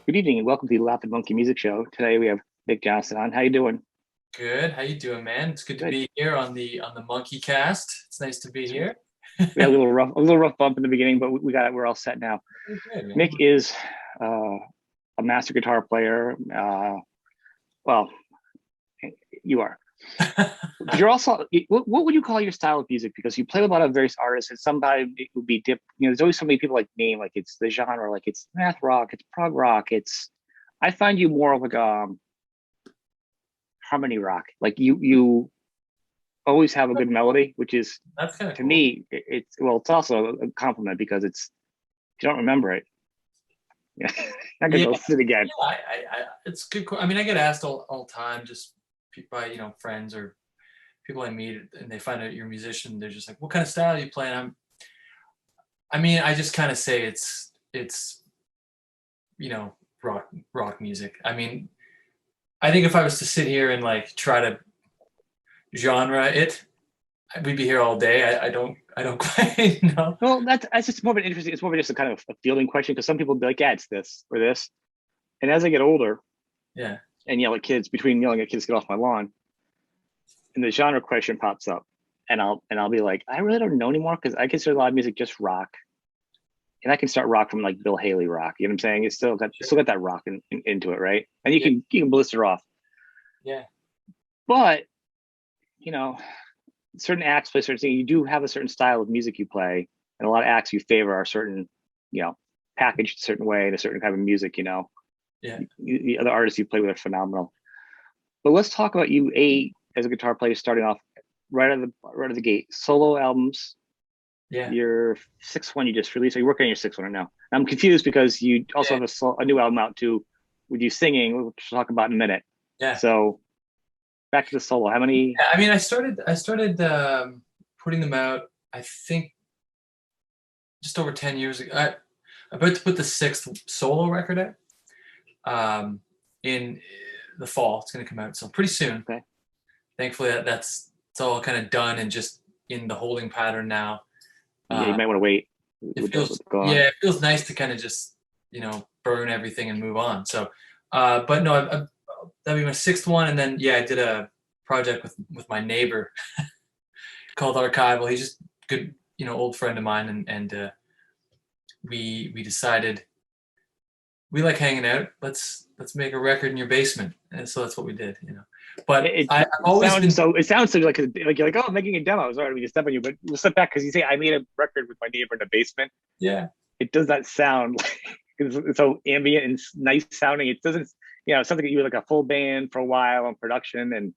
Good evening and welcome to the Laughing Monkey Music Show. Today we have Nick Johnston on. How you doing? Good. How you doing, man? It's good to Good. be here on the Monkey Cast. It's nice to be here. We had a little rough bump in the beginning, but we got it. We're all set now. We're good, man. Nick is uh, a master guitar player. Well, you are, but you're also. What would you call your style of music? Because you play with a lot of various artists, and sometimes it would be dip. There's always so many people like name, like it's the genre, like it's math rock, it's prog rock, it's. I find you more of like harmony rock. Like you always have a good melody, which is That's kind of to cool. me, it's well, it's also a compliment because it's if you don't remember it, yeah, I could Yeah, go sit again. yeah. It's good. I mean, I get asked all the time, just by friends or people I meet, and they find out you're a musician. They're just like, "What kind of style do you play?" And I mean, I just kind of say it's you know rock music. I mean, I think if I was to sit here and like try to genre it, we'd be here all day. I don't quite know. Well, that's just more of an interesting. It's more of just a kind of a feeling question because some people be like, yeah, it's this or this, and as I get older Yeah. and yell at kids between yelling at kids get off my lawn, and the genre question pops up, and I'll be like, I really don't know anymore because I consider a lot of music just rock, and I can start rock from like Bill Haley rock. You know what I'm saying? It's still got that rock into it, right? And you Yeah. can blister off, Yeah. but you know certain acts play certain things. You do have a certain style of music you play, and a lot of acts you favor are certain, you know, packaged a certain way and a certain kind of music. Yeah. The other artists you play with are phenomenal. But let's talk about you a as a guitar player starting off right out of the gate. Solo albums. Yeah. Your sixth one you just released. Are you working on your sixth one right now? I'm confused because you also Yeah. have a new album out too with you singing, which we'll talk about in a minute. Yeah. So back to the solo. How many? Yeah. I mean, I started putting them out. I think just over 10 years ago. I'm about to put the sixth solo record out in the fall. It's going to come out so pretty soon. Okay. Thankfully, that's it's all kind of done and just in the holding pattern now. Yeah, you Uh, might want to wait it with the feels go on. yeah, it feels nice to kind of just burn everything and move on. So, but no, that'd be my sixth one, and then yeah, I did a project with my neighbor called Archival. He's just good, old friend of mine, and we decided we like hanging out. Let's make a record in your basement, and so that's what we did. But I've always been It sounds so like you're like, oh, I'm making a demo. Sorry, we can step on you, but we'll step back because you say I made a record with my neighbor in the basement. yeah. It does not sound like it's so ambient and nice sounding. It doesn't, it sounds like you were like a full band for a while on production, and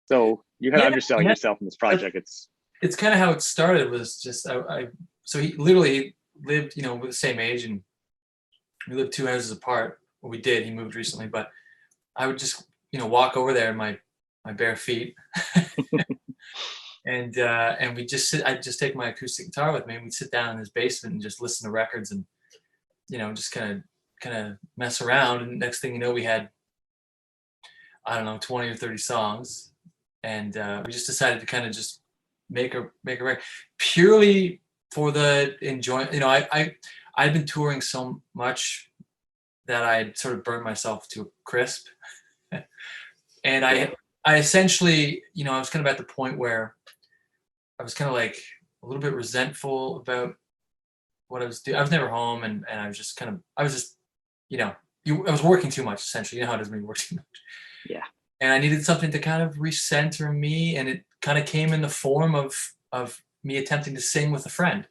so you're kind of Yeah, underselling yeah. yourself in this That's project. It's it's kind of how it started. Was just I so he literally lived, with the same age, and we lived two houses apart. Well, we did. He moved recently, but I would just walk over there in my bare feet, and we just sit. I'd just take my acoustic guitar with me, and we'd sit down in his basement and just listen to records and just kind of mess around. And next thing you know, we had, I don't know, 20 or 30 songs, and we just decided to kind of just make a record purely for the enjoy. I'd been touring so much that I'd sort of burned myself to a crisp, and I sure. I essentially, I was kind of at the point where I was kind of like a little bit resentful about what I was doing. I was never home, and I was just I was just, you know, I was working too much essentially. You know how it is when you work too much. Yeah. And I needed something to kind of recenter me, and it kind of came in the form of me attempting to sing with a friend,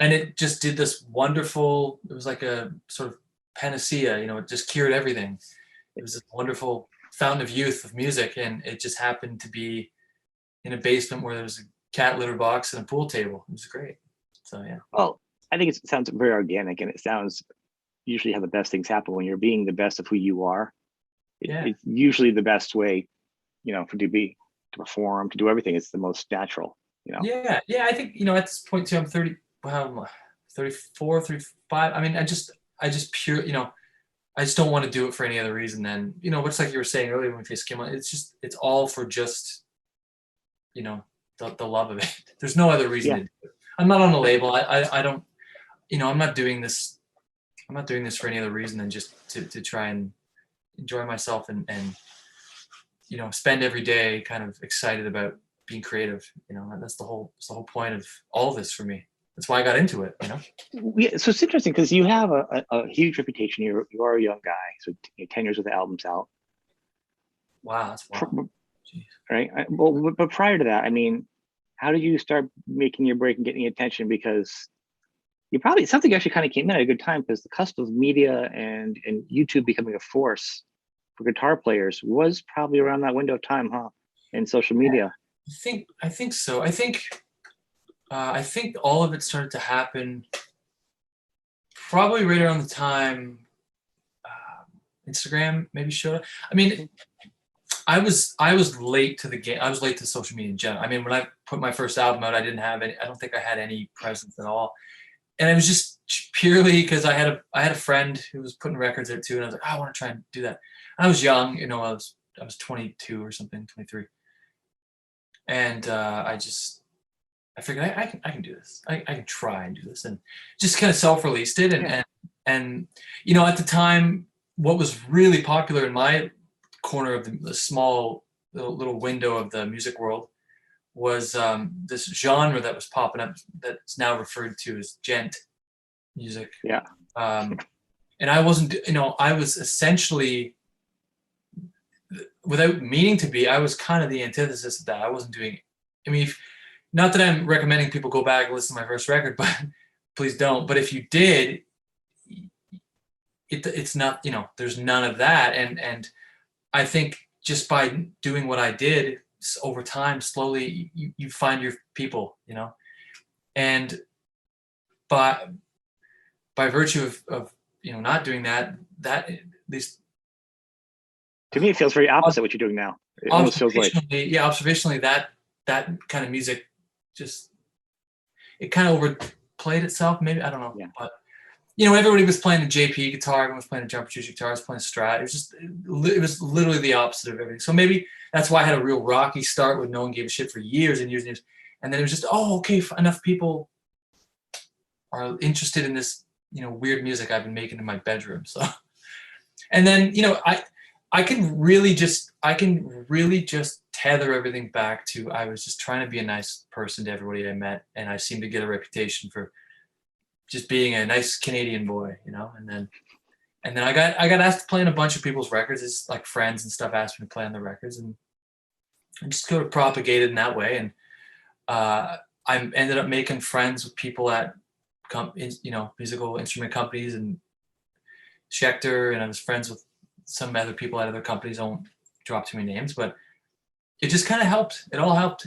and it just did this wonderful. It was like a sort of panacea, it just cured everything. It was this wonderful fountain of youth of music, and it just happened to be in a basement where there was a cat litter box and a pool table. It was great. So yeah. Well, I think it sounds very organic, and it sounds usually how the best things happen when you're being the best of who you are. Yeah. It's usually the best way, to perform, to do everything. It's the most natural. Yeah, yeah. I think at this point too, I'm 30. Well, I'm 34, 35. I mean, I just pure. I just don't want to do it for any other reason than what's like you were saying earlier when we faced came on. It's all for just the love of it. There's no other reason Yeah. to do it. I'm not on a label. I don't. I'm not doing this I'm not doing this for any other reason than just to try and enjoy myself and you know, spend every day kind of excited about being creative. You know, that's the whole point of all of this for me. That's why I got into it, you know? Yeah, so it's interesting because you have a huge reputation. You are a young guy, so 10 years with the albums out. Wow, that's wild. Jeez. Right? Well, but prior to that, I mean, how did you start making your break and getting attention? Because you probably something actually kind of came in at a good time because the cusp of media and YouTube becoming a force for guitar players was probably around that window of time, huh? And social media. I think so. I think all of it started to happen probably right around the time Instagram maybe showed up. I mean, I was late to the game. I was late to social media in general. I mean, when I put my first album out, I didn't have any. I don't think I had any presence at all, and it was just purely because I had a friend who was putting records out too, and I was like, oh, I want to try and do that. And I was young, you know. I was 22 or something, 23, and I figured I can do this. I can try and do this, and just kind of self-released it. And you know, at the time, what was really popular in my corner of the small little window of the music world was this genre that was popping up that's now referred to as gent music. Yeah. And I wasn't, you know, I was essentially, without meaning to be, I was kind of the antithesis of that. I wasn't doing, I mean, not that I'm recommending people go back and listen to my first record, but please don't. But if you did, it's not, you know, there's none of that. And I think just by doing what I did over time, slowly you find your people, you know, and by virtue of you know not doing that at least to me it feels very opposite what you're doing now. It almost feels like observationally that kind of music just it kind of overplayed itself. Maybe I don't know, but you know, everybody was playing the JP guitar, everyone was playing a jumper choose guitar, I was playing a Strat. It was literally the opposite of everything. So maybe that's why I had a real rocky start when no one gave a shit for years and years and years. And then it was just, oh, okay, enough people are interested in this, you know, weird music I've been making in my bedroom. So, and then, you know, I can really just tether everything back to I was just trying to be a nice person to everybody I met, and I seemed to get a reputation for just being a nice Canadian boy, you know. And then I got asked to play on a bunch of people's records. It's like friends and stuff asked me to play on the records, and I just sort of propagated in that way. And I ended up making friends with people at you know, musical instrument companies and Schecter, and I was friends with some other people at other companies. I won't drop too many names, but it just kind of helped. It all helped.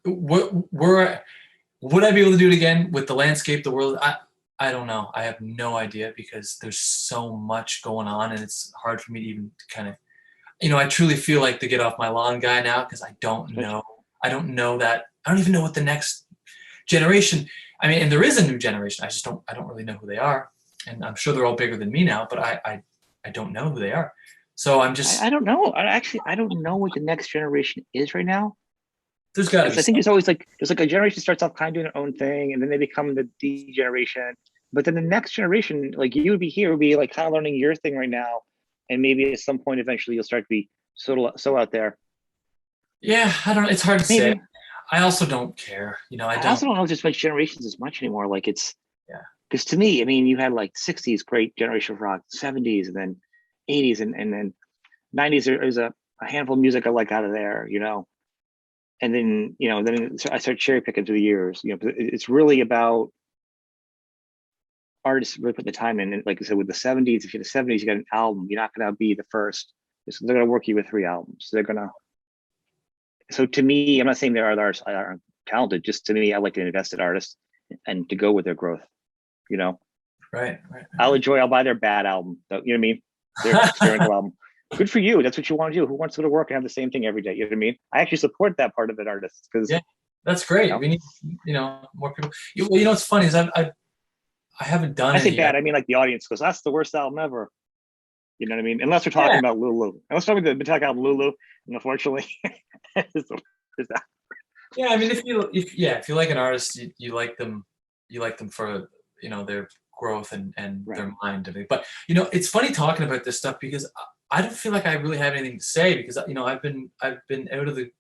Would I be able to do it again with the landscape, the world? I don't know. I have no idea because there's so much going on, and it's hard for me to even kind of, you know, I truly feel like the get off my lawn guy now because I don't know. I don't even know what the next generation. I mean, and there is a new generation. I don't really know who they are, and I'm sure they're all bigger than me now. But I don't know who they are. So I'm just. I don't know. I don't know what the next generation is right now. There's got to be. I think it's always like there's like a generation starts off kind of doing their own thing, and then they become the D generation. But then the next generation, like you would be like kind of learning your thing right now, and maybe at some point eventually you'll start to be so out there. Yeah, I don't know. It's hard to say. I also don't care. You know, I also don't know just like generations as much anymore. Like it's because to Yeah. me, I mean, you had like 60s, great generation of rock, 70s, and then 80s, and then 90s. There's a handful of music I like out of there, you know. And then, you know, then I start cherry picking through the years. You know, it's really about artists really put the time in. And like I said, with the 70s, if you're the 70s, you got an album. You're not going to be the first. So they're going to work you with 3 albums. So they're going to. So to me, I'm not saying there are artists are talented. Just to me, I like an invested artist and to go with their growth. You know, right. I'll buy their bad album. You know what I mean? Their experimental album. Good for you. That's what you want to do. Who wants to go to work and have the same thing every day? You know what I mean? I actually support that part of it, artists, because that's great. You know? We need, you know, more people. Well, you know what's funny is I haven't done. I say bad. I mean, like the audience goes, "That's the worst album ever." You know what I mean? Unless we're talking about Lulu. Unless we're talking about the Metallica album Lulu, and unfortunately, is that. Yeah, I mean, if you like an artist, you like them for, you know, their growth and Right. their mind of it. But you know, it's funny talking about this stuff because I don't feel like I really have anything to say because you know I've been out of the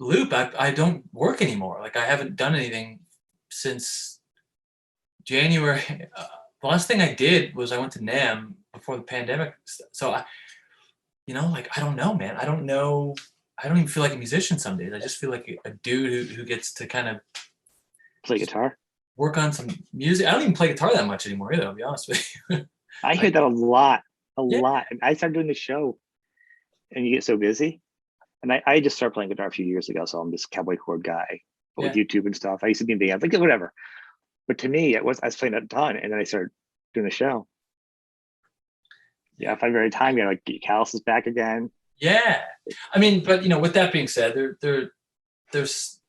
loop. I don't work anymore. Like I haven't done anything since January. The last thing I did was I went to NAM before the pandemic. So I, you know, like I don't know, man. I don't know. I don't even feel like a musician some days. I just feel like a dude who gets to kind of Play guitar. work on some music. I don't even play guitar that much anymore either, I'll be honest with you. I hear Like, that a lot, a yeah, lot. And I started doing the show, and you get so busy. And I just started playing guitar a few years ago, so I'm this cowboy chord guy. But with yeah, YouTube and stuff, I used to be in bands, like whatever. But to me, I was playing a ton, and then I started doing the show. Yeah, yeah, I find very time. You know, like Callus is back again. yeah. I mean, but you know, with that being said, there's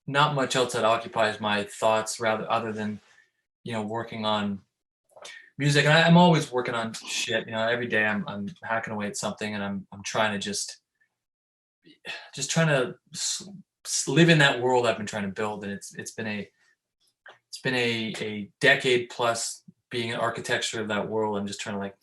not much else that occupies my thoughts rather other than, you know, working on music. And I'm always working on shit. You know, every day I'm hacking away at something, and I'm trying to just trying to live in that world I've been trying to build. And it's been a decade plus being an architecture of that world. I'm just trying to like,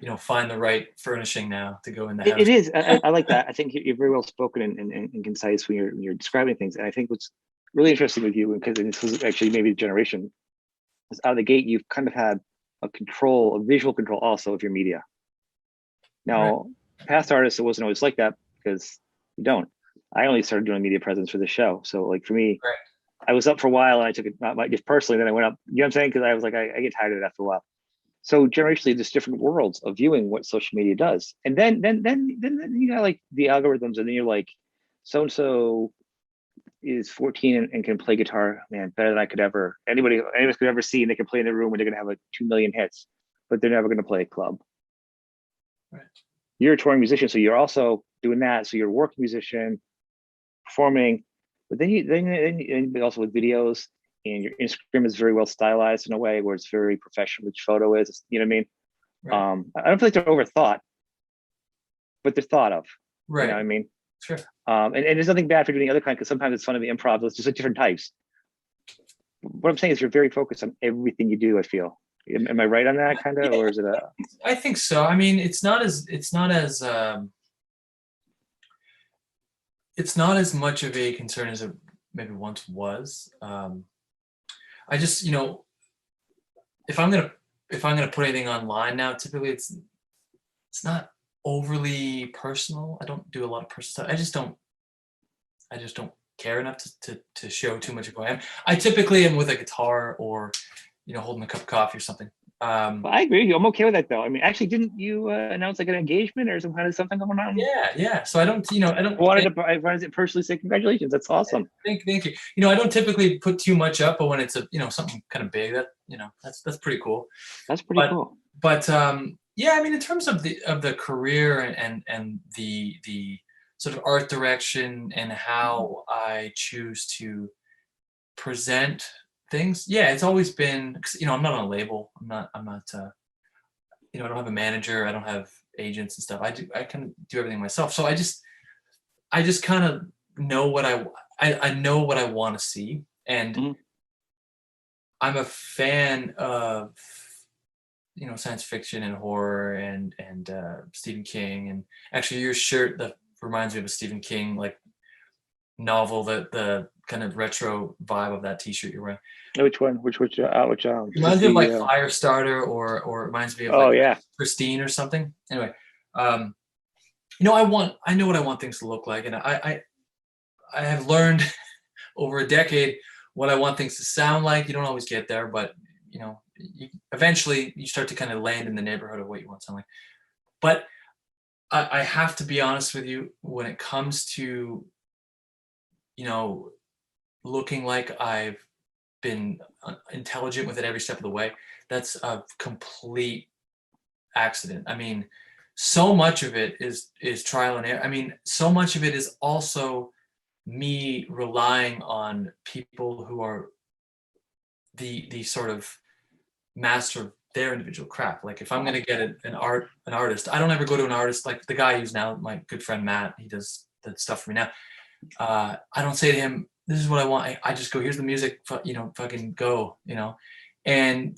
you know, find the right furnishing now to go in the It house. is. I like that. I think you're very well spoken and concise when you're describing things. And I think what's really interesting with you, because this was actually maybe the generation, is out of the gate, you've kind of had a visual control also of your media. Right. Now, past artists, it wasn't always like that because you don't. I only started doing media presence for the show. So, like for me, Right. I was up for a while and I took it not just personally, then I went up. You know what I'm saying? Because I was like, I get tired of it after a while. So generationally, there's different worlds of viewing what social media does, and then you got like the algorithms, and then you're like, so and so is 14 and can play guitar, man, better than I could ever anybody any of us could ever see, and they can play in their room and they're gonna have like 2 million hits, but they're never gonna play a club. Right. You're a touring musician, so you're also doing that. So you're a working musician, performing, but then also with videos, and your Instagram is very well stylized in a way where it's very professional. Each photo is, you know what I mean? Right. I don't feel like they're overthought, but they're thought of. You know Right. what I mean? Sure. And there's nothing bad for doing the other kind because sometimes it's fun to be improv. It's just like different types. What I'm saying is you're very focused on everything you do. I feel. Am I right on that kind of, Yeah, or is it a? I think so. I mean, it's not as much of a concern as it maybe once was. I just, you know, if I'm gonna if I'm gonna put anything online now, typically it's not overly personal. I don't do a lot of personal stuff. I just don't care enough to show too much of who I am. I typically am with a guitar or, you know, holding a cup of coffee or something. Well, I agree with you. I'm okay with that though. I mean, actually, didn't you announce like an engagement or some kind of something going on? Yeah, yeah. So I don't, you know, I don't I wanted to personally say congratulations. That's awesome. thank you. You know, I don't typically put too much up, but when it's a, you know, something kind of big, that, you know, that's pretty cool. That's pretty But cool. yeah, I mean, in terms of the career and the sort of art direction and how I choose to present things, yeah, it's always been, 'cause, you know, I'm not on a label. I'm not you know, I don't have a manager. I don't have agents and stuff. I can do everything myself. So I just kind of know what I know what I want to see, and Mhm. I'm a fan of, you know, science fiction and horror and Stephen King. And actually, your shirt that reminds me of a Stephen King like novel, that the kind of retro vibe of that T-shirt you're wearing Which one? Which is this reminds me of like the? Firestarter, or it reminds me of Oh like yeah. Christine or something. Anyway, um, you know, I know what I want things to look like, and I have learned over a decade what I want things to sound like. You don't always get there, but you know, eventually you start to kind of land in the neighborhood of what you want to sound like. But I have to be honest with you when it comes to, you know, looking like I've been intelligent with it every step of the way. That's a complete accident. I mean, so much of it is trial and error. I mean, so much of it is also me relying on people who are the sort of master of their individual craft. Like if I'm gonna get an artist, I don't ever go to an artist like the guy who's now my good friend Matt. He does that stuff for me now. I don't say to him, "This is what I want." I just go, "Here's the music. You know, fucking go." You know, And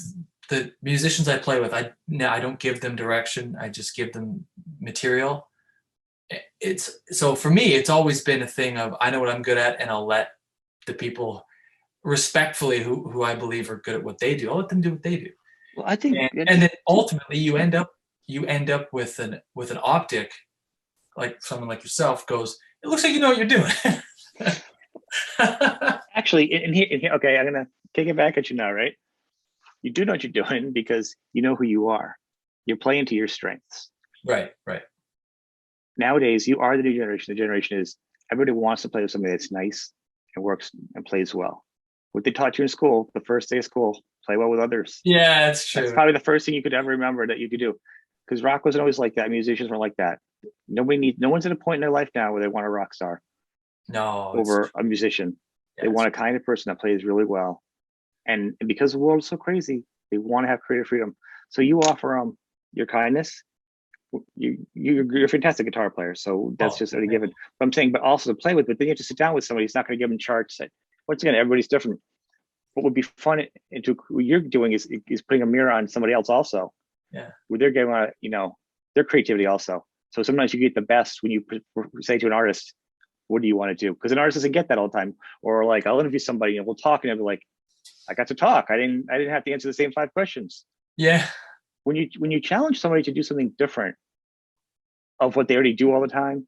the musicians I play with, I don't give them direction. I just give them material. It's so for me, it's always been a thing of I know what I'm good at, and I'll let the people respectfully who I believe are good at what they do. I'll let them do what they do. Well, I think And then ultimately you end up with an optic, like someone like yourself goes, it looks like you know what you're doing. actually, in here, okay, I'm gonna kick it back at you now, right? You do know what you're doing because you know who you are. You're playing to your strengths. Right. Nowadays, you are the new generation. The generation is everybody wants to play with somebody that's nice and works and plays well. What they taught you in school, the first day of school, play well with others. Yeah, that's true. That's probably the first thing you could ever remember that you could do. Because rock wasn't always like that. Musicians were like that. No one's at a point in their life now where they want a rock star over a musician. Yeah, they want a kind of person that plays really well. And because the world is so crazy, they want to have creative freedom. So you offer them your kindness. You're a fantastic guitar player, so that's just already given. But I'm saying, but also to play with. But then you have to sit down with somebody. It's not going to give them charts. That, once again, everybody's different. What would be fun into what you're doing is putting a mirror on somebody else also. Yeah. Where they're getting their creativity also. So sometimes you get the best when you say to an artist, "What do you want to do?" Because an artist doesn't get that all the time. Or like I'll interview somebody and we'll talk, and they'll be like, "I got to talk. I didn't have to answer the same 5 questions." Yeah. When you challenge somebody to do something different of what they already do all the time,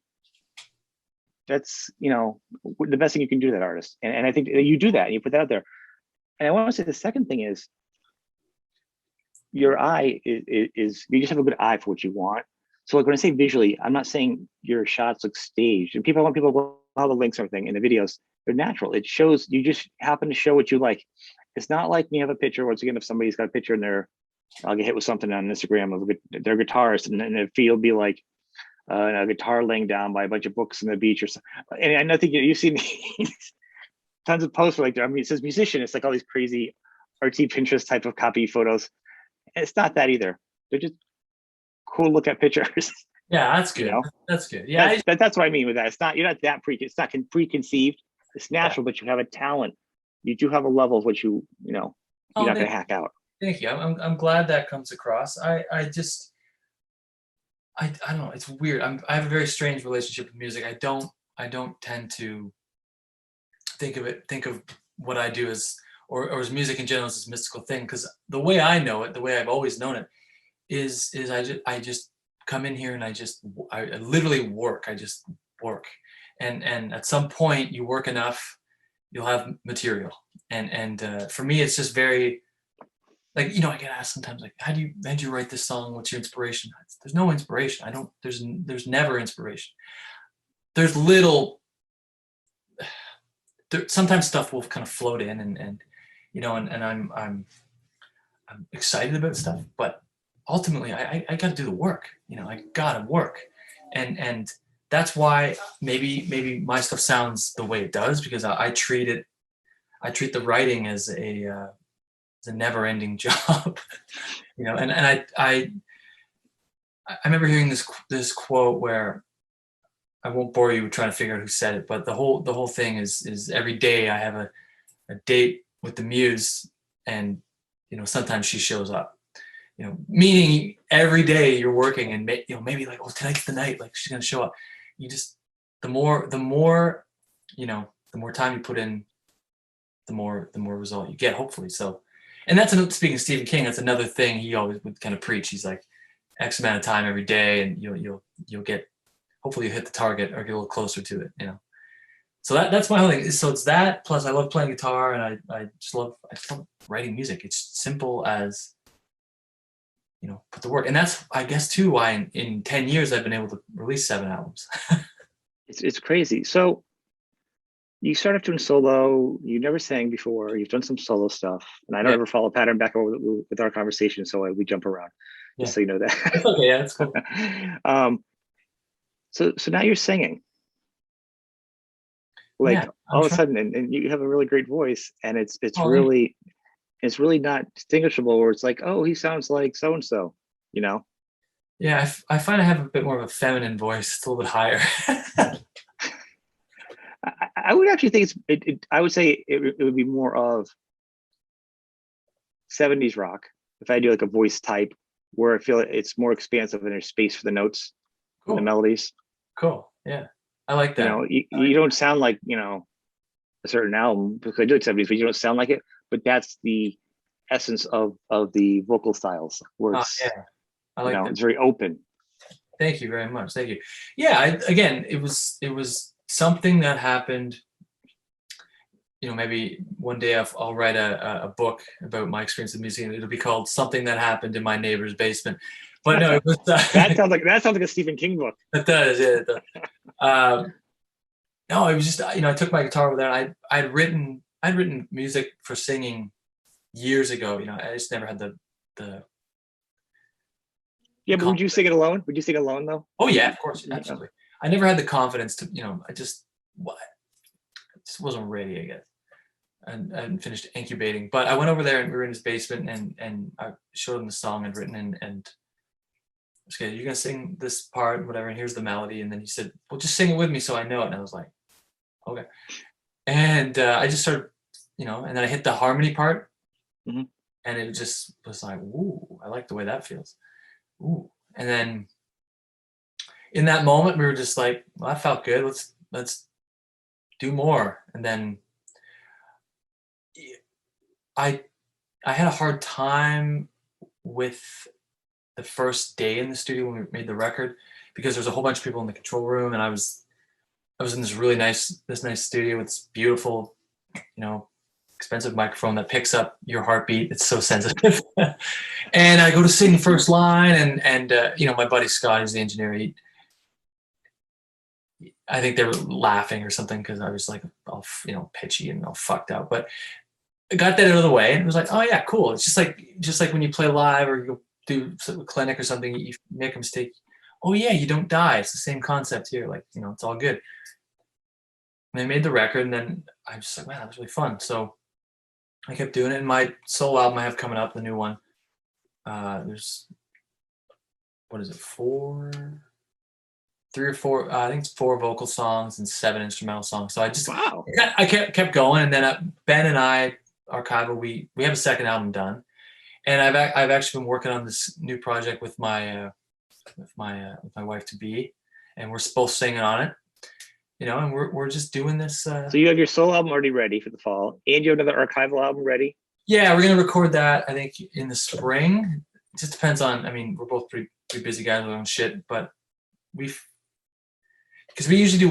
that's the best thing you can do to that artist. And I think you do that and you put that out there. And I want to say the second thing is your eye is you just have a good eye for what you want. So like when I say visually, I'm not saying your shots look staged. And when people all the links and everything in the videos, they're natural. It shows you just happen to show what you like. It's not like when you have a picture. Once again, if somebody's got a picture and I'll get hit with something on Instagram of their guitarist, and then the feed will be like a guitar laying down by a bunch of books on the beach or something. And I think you've seen tons of posts like, it says musician. It's like all these crazy artsy Pinterest type of copy photos. And it's not that either. They're just cool look at pictures. Yeah, that's good. That's good. Yeah, that's what I mean with that. You're not that it's not preconceived. It's natural, but you have a talent. You do have a level of what you're not going to hack out. Thank you. I'm glad that comes across. I don't know. It's weird. I have a very strange relationship with music. I don't tend to think of what I do as or as music in general as this mystical thing, because the way I know it, the way I've always known it, is I just come in here and I literally work. I just work, and at some point you work enough, you'll have material. And for me, it's just very like I get asked sometimes like, how'd you write this song? What's your inspiration? There's no inspiration. There's never inspiration. There's sometimes stuff will kind of float in and I'm excited about stuff, but ultimately I got to do the work. I gotta work, and that's why maybe my stuff sounds the way it does, because I treat the writing as a never-ending job. And I remember hearing this quote where I won't bore you trying to figure out who said it, but the whole thing is every day I have a date with the muse, and sometimes she shows up. Meaning every day you're working, and maybe like, oh, tonight's the night, like she's gonna show up. You just the more the more time you put in, the more result you get, hopefully. So, and speaking of Stephen King, that's another thing he always would kind of preach. He's like, X amount of time every day, and you'll get, hopefully you hit the target or get a little closer to it. So that's my whole thing. So it's that, plus I love playing guitar, and I just love writing music. It's simple as put the work. And that's, I guess, too, why in 10 years I've been able to release 7 albums. It's crazy. So you started doing solo. You never sang before. You've done some solo stuff, and I don't ever follow a pattern back over with our conversation, so we jump around. Just so you know that. That's okay. Yeah, that's cool. So now you're singing. Like all of a sudden, and you have a really great voice, and it's really not distinguishable. Where it's like, oh, he sounds like so and so, Yeah, I find I have a bit more of a feminine voice. It's a little bit higher. I would actually think I would say it would be more of 70s rock. If I do like a voice type where I feel it's more expansive and there's space for the notes and the melodies. Cool. Yeah. I like that. You know, you don't sound like, you know, a certain album because I do like 70s, but you don't sound like it. But that's the essence of the vocal styles where it's, yeah. I like that. it's very open. Thank you very much. Thank you. Yeah. Again, it was something that happened. You know, maybe one day I'll write a book about my experience with music, and it'll be called "Something That Happened in My Neighbor's Basement." But no, it was, that sounds like a Stephen King book. It does, yeah. It does. No, it was just, you know, I took my guitar over there. And I'd written music for singing years ago. You know, I just never had the. Yeah, but would you sing it alone? Would you sing it alone though? Oh yeah, of course, absolutely. I never had the confidence to, you know, I just wasn't ready, I guess. And finished incubating. But I went over there and we were in his basement and I showed him the song I'd written and okay, you're gonna sing this part, whatever, and here's the melody. And then he said, well, just sing it with me so I know it. And I was like, okay. And I just started, you know, and then I hit the harmony part. Mm-hmm. And it just was like, ooh, I like the way that feels. Ooh. And then in that moment we were just like, well, that felt good. Let's do more. And then I had a hard time with the first day in the studio when we made the record because there's a whole bunch of people in the control room and I was in this really nice studio with this beautiful, you know, expensive microphone that picks up your heartbeat. It's so sensitive. And I go to sing the first line and you know, my buddy Scott, who's the engineer, I think they were laughing or something because I was like all, you know, pitchy and all fucked up. But I got that out of the way and it was like, oh yeah, cool. It's just like when you play live or you do a clinic or something, you make a mistake. Oh yeah, you don't die. It's the same concept here. Like, you know, it's all good. And they made the record and then I was like, man, that was really fun. So I kept doing it. And my solo album I have coming up, the new one, there's, what is it, 3 or 4, I think it's 4 vocal songs and 7 instrumental songs. So I just, wow. I kept going. And then Ben and I, Archival, we have a second album done. And I've actually been working on this new project with my wife to be, and we're both singing on it, you know, and we're just doing this. So you have your solo album already ready for the fall, and you have another Archival album ready? Yeah, we're gonna record that, I think, in the spring. It just depends on, I mean, we're both pretty busy guys with our own shit, but because we usually do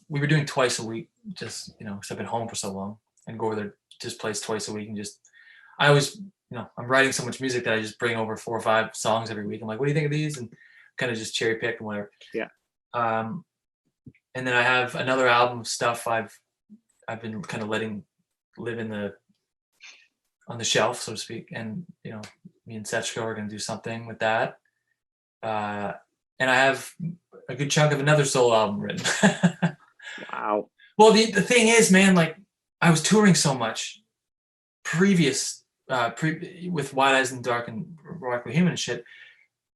we were doing twice a week, just, you know, because I've been home for so long, and go over there, just plays twice a week, and just, I always, you know, I'm writing so much music that I just bring over 4 or 5 songs every week. I'm like, what do you think of these? And kind of just cherry pick and whatever. Yeah. And then I have another album of stuff I've been kind of letting live on the shelf, so to speak. And, you know, me and Setchko are going to do something with that. And I have a good chunk of another solo album written. Wow. Well, the thing is, man, like I was touring so much previous, with Wide Eyes in the Dark and Remarkably Human and shit,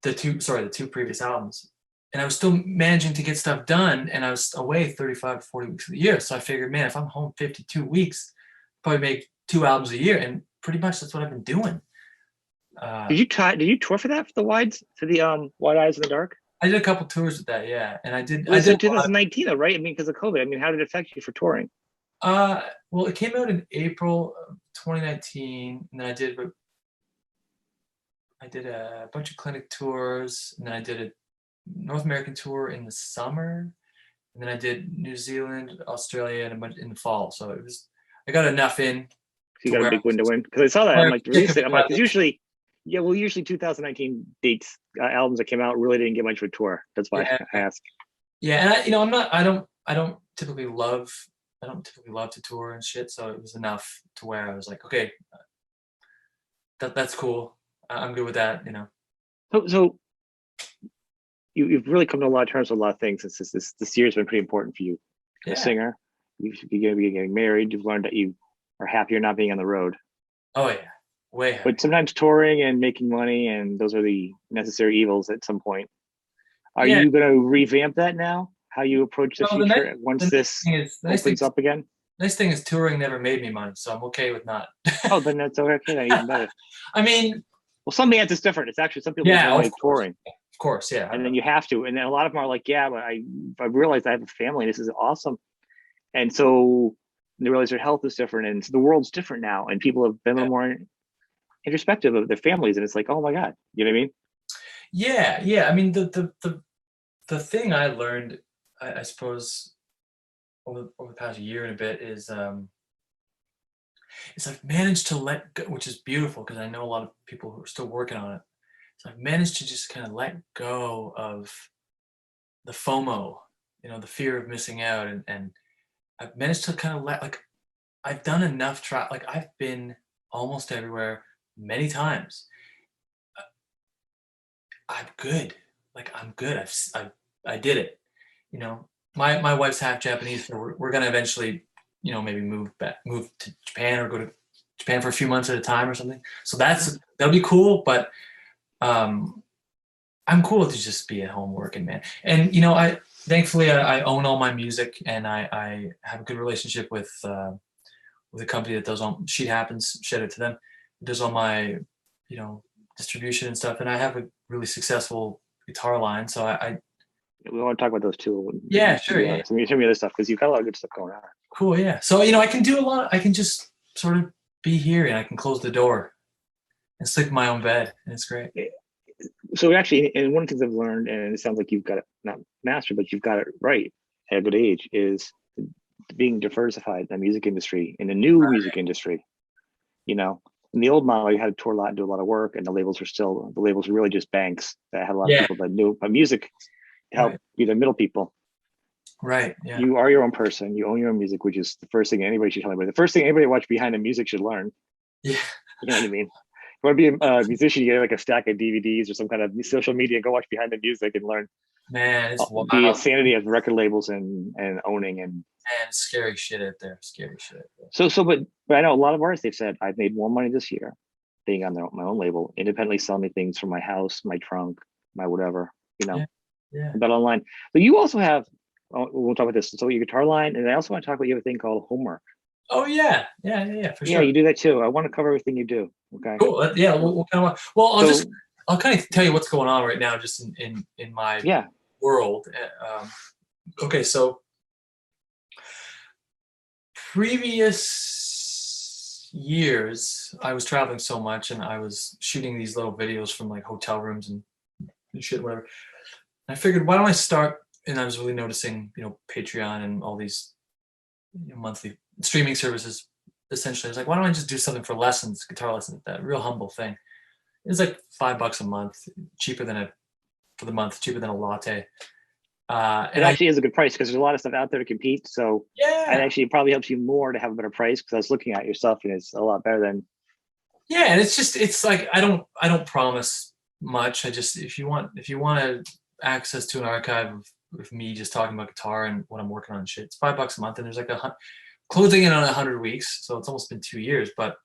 the two previous albums, and I was still managing to get stuff done, and I was away 35 to 40 weeks of the year. So I figured, man, if I'm home 52 weeks, probably make 2 albums a year, and pretty much that's what I've been doing. Did you tour for that, for the Wide Eyes in the Dark? I did a couple tours with that, yeah, and I did. Well, I did 2019, though, right? I mean, because of COVID. I mean, how did it affect you for touring? Well, it came out in April of 2019, and then I did a bunch of clinic tours, and then I did a North American tour in the summer, and then I did New Zealand, Australia, and a bunch in the fall. So I got enough in. So you got a big window in, because I saw that. I'm like, because usually 2019 dates, albums that came out really didn't get much of a tour. That's why I asked. Yeah, and I don't typically love to tour and shit. So it was enough to where I was like, okay, that's cool. I'm good with that, you know. So you've really come to a lot of terms with a lot of things. This year's been pretty important for you. You're a singer. You're getting married. You've learned that you are happier not being on the road. Oh yeah, way happier. But sometimes touring and making money, and those are the necessary evils at some point. Are you going to revamp that now? How you approach the future once this opens up again? nice thing is touring never made me money, so I'm okay with not. Oh, then that's okay. Then even better. I mean, Well, some bands it's different. It's actually some people make yeah, more money of course, touring, of course, yeah. and then you have to. And then a lot of them are like, yeah, but I realized I have a family. This is awesome. And so they realize their health is different, and so the world's different now, and people have been a Yeah, little more introspective of their families, and it's like, oh my god, you know what I mean? yeah, yeah. I mean, the thing I learned, I suppose, over the past year and a bit is I've managed to let go, which is beautiful because I know a lot of people who are still working on it. So I've managed to just kind of let go of the FOMO, the fear of missing out, and I've managed to kind of like I've done enough like I've been almost everywhere many times. I'm good. Like I'm good. I did it. You know, my wife's half Japanese, so we're gonna eventually, maybe move to Japan or go to Japan for a few months at a time or something. So that'll be cool. But um, I'm cool to just be at home working, man. And I thankfully I own all my music, and I have a good relationship with a company that does all Sheet Happens, shout out to them, does all my, distribution and stuff. And I have a really successful guitar line. So I We want to talk about those too. yeah, To sure. be Yeah. honest, I mean, show me other stuff because you've got a lot of good stuff going on. Cool. Yeah. So, I can do a lot. I can just sort of be here and I can close the door and sleep in my own bed. And it's great. So actually, and one of the things I've learned, and it sounds like you've got it not mastered, but you've got it right at a good age, is being diversified in the music industry, in the new music industry. In the old model, you had to tour a lot and do a lot of work, and the labels were really just banks that had a lot of Yeah. people that knew about music to help be the middle people. Right. Yeah. You are your own person. You own your own music, which is the first thing anybody should tell anybody. The first thing anybody watch behind the music should learn. Yeah. You know what I mean? If you want to be a musician, you get like a stack of DVDs or some kind of social media. Go watch behind the music and learn Man, it's wild. the insanity of record labels and owning and. Man, scary shit out there. Scary shit out there. But I know a lot of artists. They've said I've made more money this year being on my own label, independently selling me things from my house, my trunk, my whatever. Yeah. Yeah. But online. But you also have. We'll talk about this. So your guitar line, and I also want to talk about you have a thing called homework. Oh yeah. Yeah. For Yeah, sure. you do that too. I want to cover everything you do. Okay. Cool. Yeah. We'll kind of. Well, I'll kind of tell you what's going on right now, just in my world. Okay, so previous years, I was traveling so much, and I was shooting these little videos from like hotel rooms and shit, whatever. And I figured, why don't I start? And I was really noticing, Patreon and all these monthly streaming services. Essentially, I was like, why don't I just do something for lessons, guitar lessons? That real humble thing. It's like $5 a month, cheaper than a latte. It actually is a good price because there's a lot of stuff out there to compete. So yeah, it actually probably helps you more to have a better price because I was looking at your stuff and it's a lot better than. Yeah, and it's like I don't promise much. if you want access to an archive of me just talking about guitar and what I'm working on and shit, it's $5 a month, and there's like closing in on 100 weeks, so it's almost been 2 years. But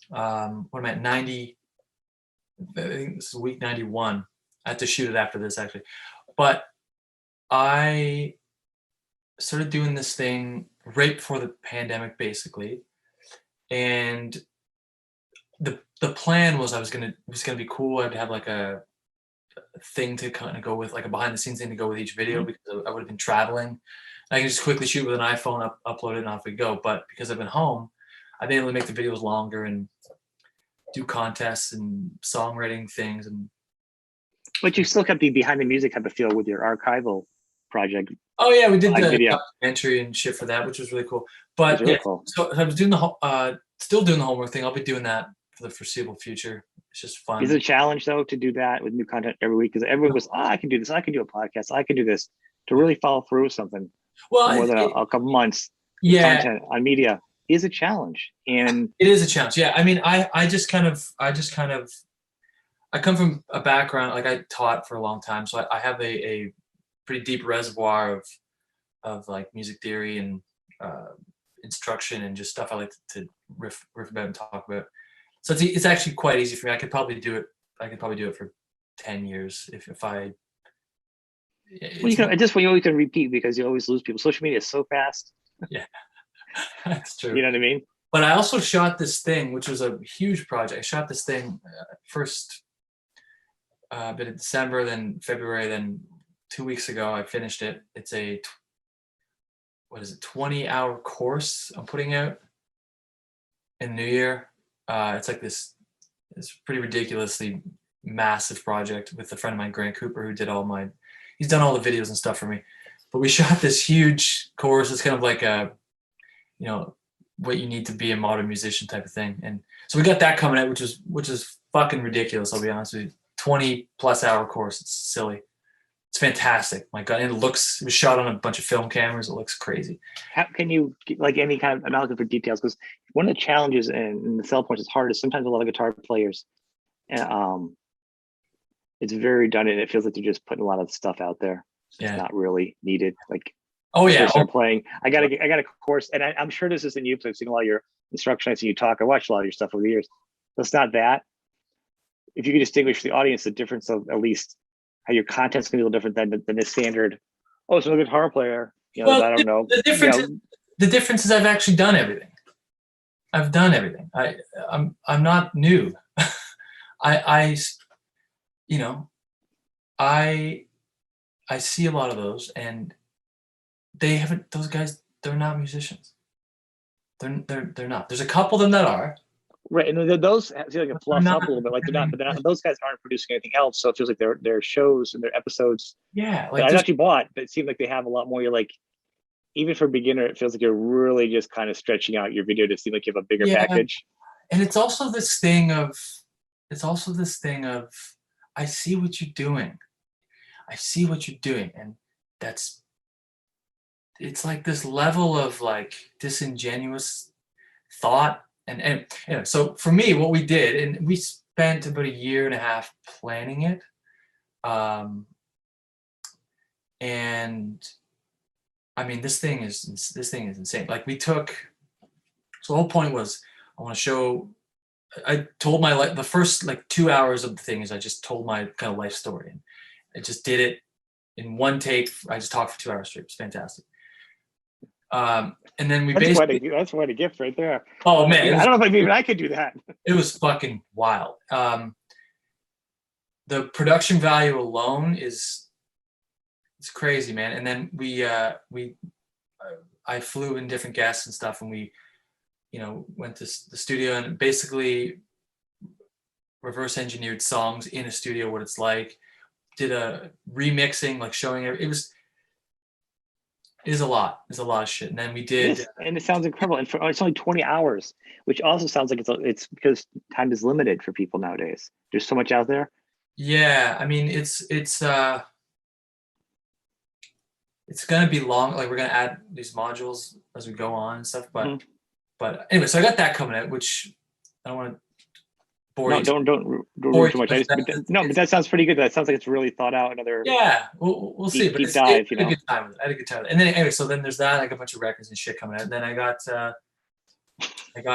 what am I at 90? I think this is week 91. I have to shoot it after this actually, but I started doing this thing right before the pandemic, basically, and the plan was it was gonna be cool. I'd have like a thing to kind of go with, like a behind the scenes thing to go with each video, because I would have been traveling. I can just quickly shoot with an iPhone, upload it, and off we go. But because I've been home, I've been able to make the videos longer and do contests and songwriting things. But you still kept the behind the music type of feel with your archival project. Oh yeah, we did the video documentary and shit for that, which was really cool. But really cool. So I was doing still doing the homework thing. I'll be doing that for the foreseeable future. It's just fun. Is it a challenge though to do that with new content every week? Because everyone goes, I can do this. I can do a podcast. I can do this. To really follow through with something more than a couple months. Yeah, content on media is a challenge, and it is a challenge. Yeah, I mean, I come from a background, like I taught for a long time, so I have a pretty deep reservoir of like music theory and instruction and just stuff I like to riff about and talk about. So it's actually quite easy for me. I could probably do it for 10 years if I. Well, you can at this point you always can repeat because you always lose people. Social media is so fast. Yeah. That's true. You know what I mean? But I also shot this thing, which was a huge project. I shot this thing first bit of December, then February, then 2 weeks ago I finished it. It's a what is it, 20-hour course I'm putting out in the new year. It's like this pretty ridiculously massive project with a friend of mine, Grant Cooper, who did he's done all the videos and stuff for me. But we shot this huge course. It's kind of like what you need to be a modern musician type of thing. And so we got that coming out, which is fucking ridiculous. I'll be honest with you. 20+ hour course. It's silly. It's fantastic. My God. And it was shot on a bunch of film cameras. It looks crazy. How can you like any kind of, I'm not looking for details, because one of the challenges and the sell points is hard is sometimes a lot of guitar players, it's very redundant. It feels like they're just putting a lot of stuff out there. It's not really needed. Like, oh yeah, start playing. I got a course, and I'm sure this isn't you, because I've seen a lot of your instruction. I've seen you talk. I watched a lot of your stuff over the years. So it's not that. If you could distinguish the audience, the difference of at least how your content's gonna be a little different than the standard. Oh, so a guitar player. Well, I don't know. The difference is I've actually done everything. I've done everything. I'm not new. I see a lot of those, and they haven't. Those guys, they're not musicians. They're not. There's a couple of them that are. Right, and those feel like it fluffs up a little bit. Like they're not. Those guys aren't producing anything else, so it feels like their shows and their episodes. Yeah, like I actually bought, but it seemed like they have a lot more. You're like, even for a beginner, it feels like you're really just kind of stretching out your video to seem like you have a bigger package. And it's also this thing of, I see what you're doing. And it's like this level of like disingenuous thought. And so for me, what we did, and we spent about 1.5 years planning it. And I mean, this thing is insane. Like so the whole point was, I told the first like 2 hours of the thing is I just told my kind of life story, and I just did it in one take. I just talked for 2 hours straight. It's fantastic. And then that's quite a gift right there. Oh man, I don't know if even I could do that. It was fucking wild. The production value alone it's crazy, man. And then I flew in different guests and stuff, and we went to the studio and basically reverse engineered songs in a studio, what it's like, did a remixing, like showing it is a lot of shit. And then we did, and it sounds incredible. And it's only 20 hours, which also sounds like it's because time is limited for people nowadays. There's so much out there. Yeah, I mean, it's gonna be long. Like we're gonna add these modules as we go on and stuff. But anyway, so I got that coming out, which I don't want to bore you. Don't too much. But that sounds pretty good. That sounds like it's really thought out. Another we'll see. But deep dive. I had a good time with it. I had a good time with it. And then anyway, so then there's that. I got a bunch of records and shit coming out. And then I got like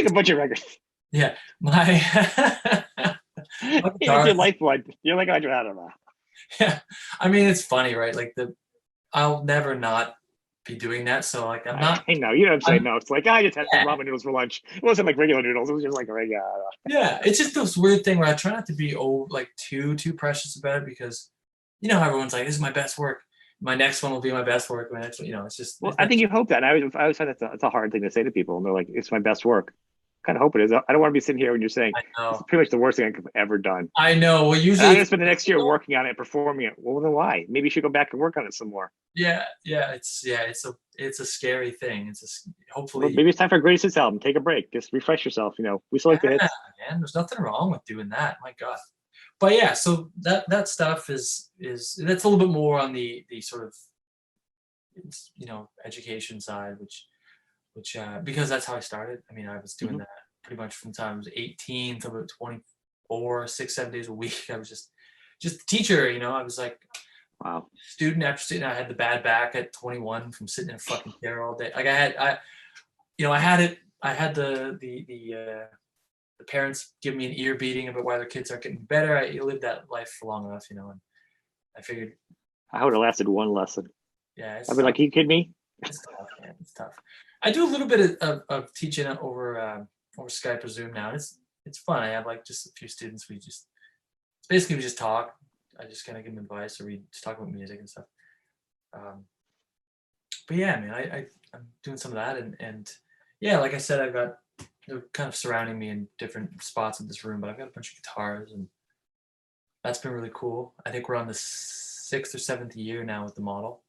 a bunch of records. Yeah, my your lifeblood. You're like, I don't know. Yeah, I mean, it's funny, right? Like I'll never not be doing that. So like, I'm not. I know, you know what I'm saying? No, it's like I just had some ramen noodles for lunch. It wasn't like regular noodles. It was just like a regular. Yeah, it's just this weird thing where I try not to be too precious about it, because how everyone's like, this is my best work. My next one will be my best work. My next one, it's just. Well, I think you hope that. And I always find that's a hard thing to say to people, and they're like, it's my best work. Kind of hope it is. I don't want to be sitting here when you're saying it's pretty much the worst thing I've ever done. I know. Well, usually I'm gonna spend the next year working on it, performing it. Well, then why? Maybe you should go back and work on it some more. Yeah. It's a scary thing. Hopefully. Well, maybe it's time for a greatest hits album. Take a break. Just refresh yourself. We still like the hits. Man, there's nothing wrong with doing that. My God. But yeah, so that stuff is that's a little bit more on the sort of education side, which because that's how I started. I mean, I was doing that pretty much from the time I was 18 to about 24, 6-7 days a week. I was just a teacher, I was like, wow, student after student. I had the bad back at 21 from sitting in a fucking chair all day. Like I had the parents give me an ear beating about why their kids aren't getting better. I lived that life for long enough, and I figured I would have lasted one lesson. Yeah, I'd be like, are you kidding me? It's tough, man. It's tough. I do a little bit of teaching over Skype or Zoom now. It's fun. I have like just a few students. Basically we just talk. I just kind of give them advice, or we just talk about music and stuff. But yeah, man, I'm doing some of that, and yeah, like I said, they're kind of surrounding me in different spots of this room, but I've got a bunch of guitars, and that's been really cool. I think we're on the 6th or 7th year now with the model.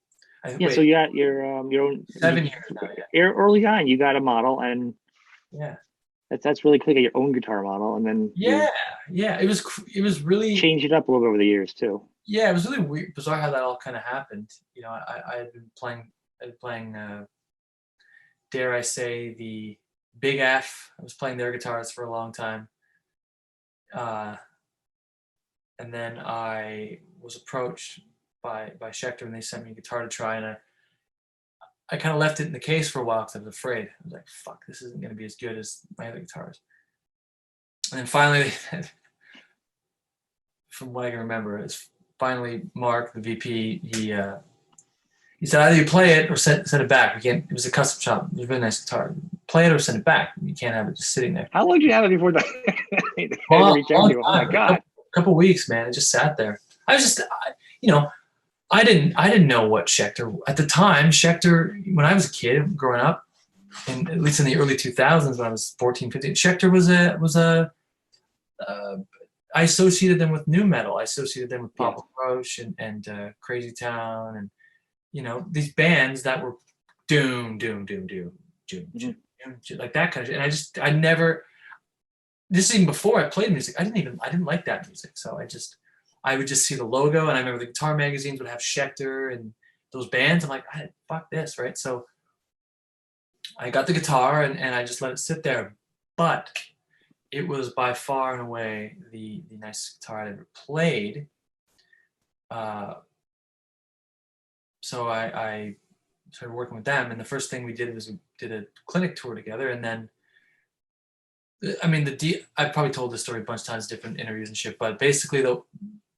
Yeah, so you got your own 7 years now. Yeah. Early on, you got a model, and Yeah. That's really cool. You got your own guitar model, and then Yeah. It was really changed it up a little bit over the years too. Yeah, it was really weird, bizarre how that all kind of happened. You know, I had been playing, dare I say, the Big F. I was playing their guitars for a long time. And then I was approached by Schecter, and they sent me a guitar to try, and I kind of left it in the case for a while because I was afraid. I was like, fuck, this isn't going to be as good as my other guitars. And then finally, from what I can remember, it's finally Mark, the VP, he said, either you play it or send it back. We can't. It was a custom shop. It was a really nice guitar. Play it or send it back. You can't have it just sitting there. How long did you have it before that? Oh my god! A couple weeks, man. It just sat there. I was just, I didn't know what Schecter at the time. Schecter, when I was a kid growing up, and at least in the early 2000s, when I was 14, 15, Schecter was I associated them with nu metal. I associated them with Papa Roach and Crazy Town, and these bands that were doom, like that kind of shit. And I never. This is even before I played music. I didn't like that music. So I would just see the logo, and I remember the guitar magazines would have Schecter and those bands. I'm like, fuck this, right? So I got the guitar and I just let it sit there. But it was by far and away the nicest guitar I'd ever played. So I started working with them, and the first thing we did was we did a clinic tour together, and then I've probably told this story a bunch of times, different interviews and shit, but basically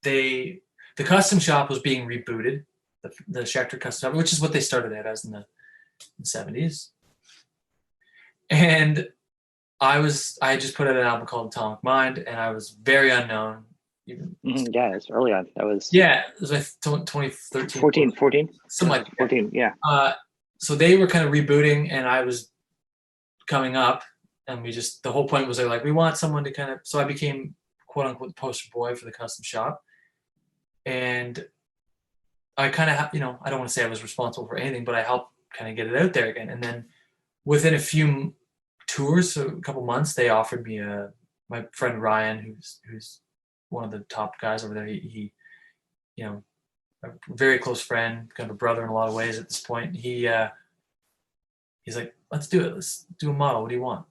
the custom shop was being rebooted, the Schecter custom shop, which is what they started at as in the 70s. And I had just put out an album called Atomic Mind, and I was very unknown. Even yeah, it's early on. That was it was like 2013, 14, something like that. 14, yeah. So they were kind of rebooting, and I was coming up. And the whole point was we want someone to kind of, so I became quote unquote the poster boy for the custom shop. And I kind of, I don't want to say I was responsible for anything, but I helped kind of get it out there again. And then within a few tours, so a couple months, they offered me my friend Ryan, who's one of the top guys over there. He a very close friend, kind of a brother in a lot of ways at this point. He's like, let's do it. Let's do a model. What do you want?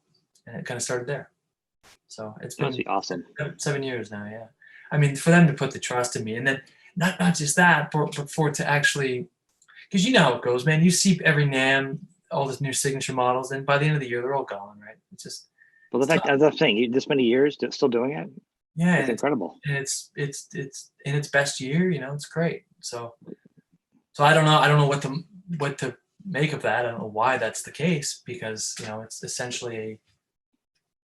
And it kind of started there. So it's been awesome. 7 years now. Yeah. I mean, for them to put the trust in me, and then not just that, but for it to actually, because you know how it goes, man. You see every NAMM, all these new signature models, and by the end of the year, they're all gone, right? It's just. Well, the fact, as I'm saying, this many years still doing it. Yeah, it's incredible. And it's in its best year. It's great. So I don't know what to make of that. I don't know why that's the case, because it's essentially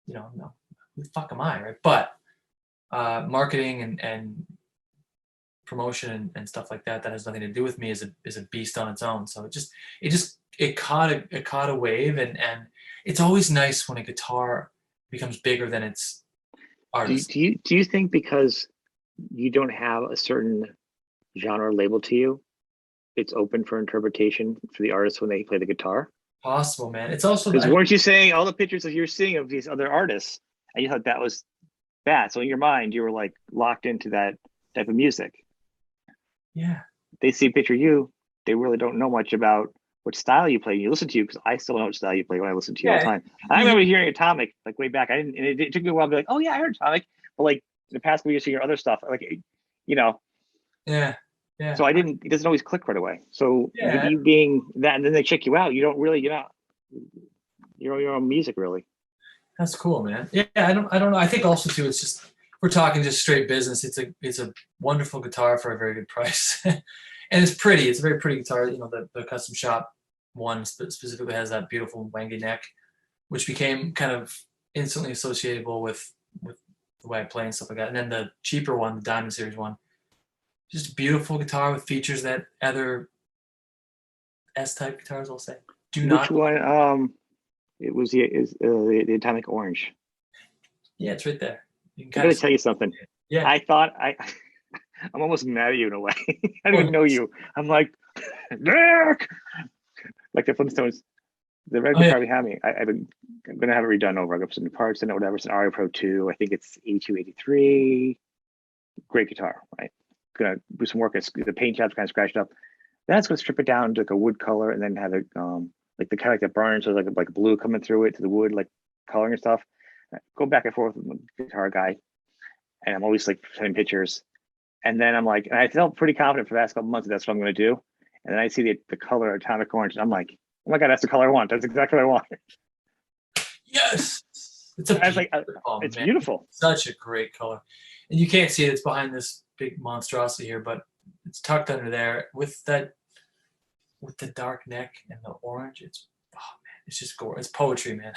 no, who the fuck am I, right? But marketing and promotion and stuff like that has nothing to do with me, is a beast on its own. So it caught a wave, and it's always nice when a guitar becomes bigger than its artist. Do you think because you don't have a certain genre label to you, it's open for interpretation for the artists when they play the guitar? Possible, man. It's also because weren't you saying all the pictures that you're seeing of these other artists, and you thought that was bad? So in your mind, you were like locked into that type of music. Yeah. They see a picture of you, they really don't know much about what style you play. You listen to you, because I still don't know what style you play when I listen to you all the time. I remember hearing Atomic like way back. And it took me a while to be like, oh yeah, I heard Atomic. But like the past couple years, hearing other stuff, like Yeah. Yeah. So it doesn't always click right away. So you being that, and then they check you out, you don't really, you're your own music, really. That's cool, man. Yeah, I don't know. I think also too, it's just, we're talking just straight business. It's a wonderful guitar for a very good price. And it's pretty. It's a very pretty guitar. The custom shop one specifically has that beautiful wangy neck, which became kind of instantly associatable with the way I play and stuff like that. And then the cheaper one, the Diamond Series one, just a beautiful guitar with features that other S-type guitars, I'll say, do not. Which one? It was the Atomic Orange. Yeah, it's right there. You can I kind gotta tell you something. Yeah. I thought I'm almost mad at you in a way. I don't even know you. I'm like, Nick! Like the Flintstones. The red guitar behind me, I'm gonna have it redone over. I got some new parts in it, whatever. It's an Aria Pro 2. I think it's 8283. Great guitar, right? Gonna do some work. The paint job's kind of scratched up. Then it's gonna strip it down to like a wood color, and then have it like the kind of like the burn, so like blue coming through it to the wood, like coloring and stuff. I go back and forth with the guitar guy, and I'm always like sending pictures. And then I'm like, and I felt pretty confident for the last couple months that that's what I'm gonna do. And then I see the color Atomic Orange, and I'm like, oh my god, that's the color I want. That's exactly what I want. Yes, it's beautiful. Such a great color, and you can't see it. It's behind this big monstrosity here, but it's tucked under there with the dark neck and the orange. It's it's just gorgeous. It's poetry, man.